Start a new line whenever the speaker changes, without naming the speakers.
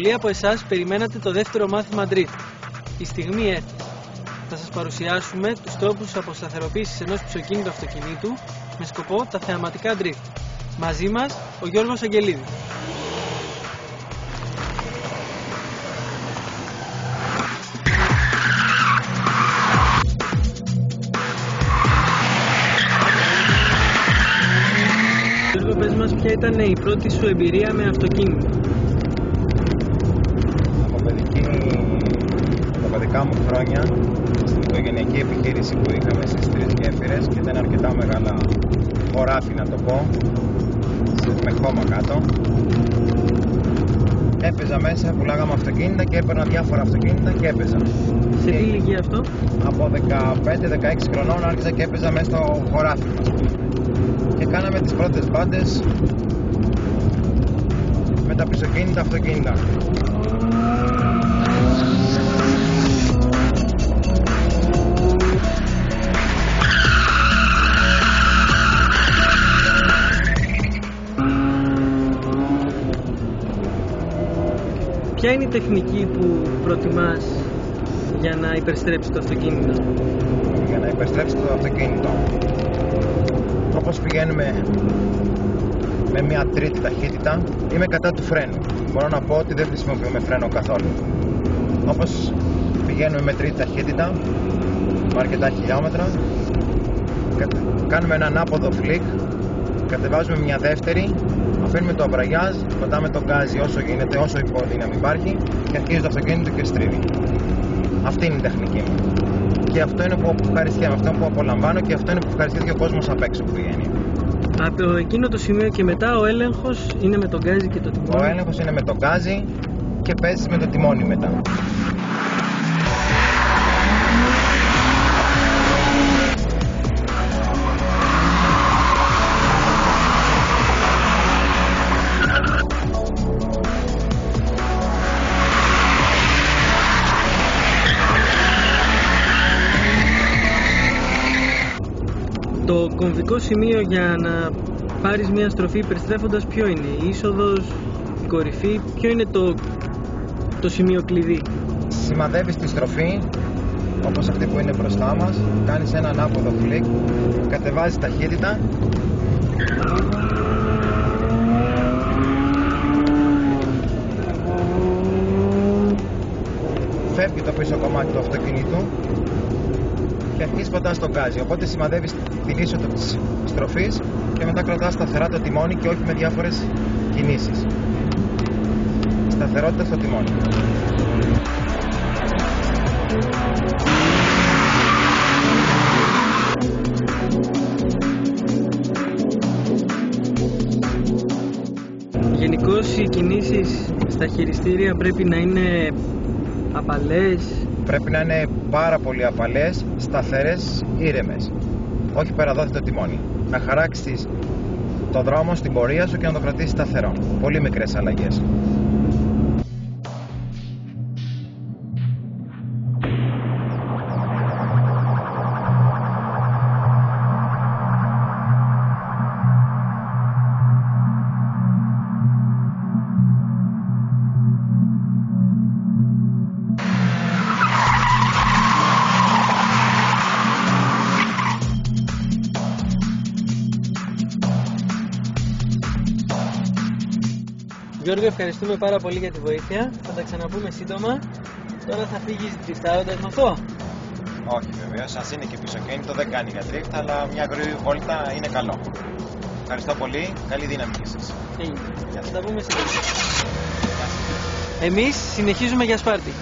Πολλοί από εσάς περιμένατε το δεύτερο μάθημα drift. Η στιγμή έφτασε. Θα σας παρουσιάσουμε τους τρόπους αποσταθεροποίησης ενός πισωκίνητου αυτοκινήτου με σκοπό τα θεαματικά drift. Μαζί μας ο Γιώργος Αγγελίδης. Γιώργο, πες μας ποια ήταν η πρώτη σου εμπειρία με αυτοκίνητο.
Από παιδικά μου χρόνια, στην οικογενειακή επιχείρηση που είχαμε στις Τρεις Γέφυρες, και ήταν αρκετά μεγάλα χωράφι, να το πω, με χώμα κάτω. Έπαιζα μέσα, πουλάγαμε αυτοκίνητα και έπαιρνα διάφορα αυτοκίνητα και έπαιζα.
Σε τι ηλικία αυτό?
Από 15-16 χρονών άρχισα και έπαιζα μέσα στο χωράφι μας. Και κάναμε τις πρώτες μπάντες με τα πισωκίνητα αυτοκίνητα.
Ποια είναι η τεχνική που προτιμάς για να υπερστρέψεις το αυτοκίνητο?
Για να υπερστρέψεις το αυτοκίνητο, όπως πηγαίνουμε με μια τρίτη ταχύτητα, είμαι κατά του φρένου. Μπορώ να πω ότι δεν χρησιμοποιούμε φρένο καθόλου. Όπως πηγαίνουμε με τρίτη ταχύτητα, με αρκετά χιλιόμετρα, κάνουμε έναν άποδο φλικ, κατεβάζουμε μια δεύτερη, αφήνουμε το αμπραγιάζ, πατάμε το γκάζι όσο γίνεται, όσο υποδύναμη υπάρχει, και αρχίζει το αυτοκίνητο και στρίβει. Αυτή είναι η τεχνική μου. Και αυτό είναι που ευχαριστιέμαι, αυτό που απολαμβάνω, και αυτό είναι που ευχαριστεί και ο κόσμος απ' έξω που πηγαίνει.
Από εκείνο το σημείο και μετά ο έλεγχος είναι με τον γκάζι και το τιμόνι.
Ο έλεγχος είναι με τον γκάζι και παίζεις με το τιμόνι μετά.
Το κομβικό σημείο για να πάρεις μια στροφή υπερστρέφοντας ποιο είναι? Η είσοδος, η κορυφή, ποιο είναι το σημείο κλειδί?
Σημαδεύεις τη στροφή, όπως αυτή που είναι μπροστά μας, κάνεις έναν άποδο φλικ, κατεβάζεις ταχύτητα, φεύγει το πίσω κομμάτι του αυτοκινήτου και αρχίζεις πατάς τον γκάζι. Οπότε σημαδεύεις την είσοδο της στροφής και μετά κρατάς σταθερά το τιμόνι και όχι με διάφορες κινήσεις. Σταθερότητα στο τιμόνι.
Γενικώς οι κινήσεις στα χειριστήρια πρέπει να είναι απαλές.
Πρέπει να είναι πάρα πολύ απαλές, σταθερές, ήρεμες. Όχι περαδόθη το τιμόνι. Να χαράξεις το δρόμο στην πορεία σου και να το κρατήσεις σταθερό. Πολύ μικρές αλλαγές.
Γιώργο, ευχαριστούμε πάρα πολύ για τη βοήθεια. Θα τα ξαναπούμε σύντομα. Τώρα θα φύγεις driftάροντας με αυτό?
Όχι βεβαίως, ας είναι και πισωκίνητο, δεν κάνει για drift, αλλά μια γρήγορη βόλτα είναι καλό. Ευχαριστώ πολύ, καλή δύναμη και εσείς.
Θα τα πούμε σύντομα. Εμείς συνεχίζουμε για Σπάρτη.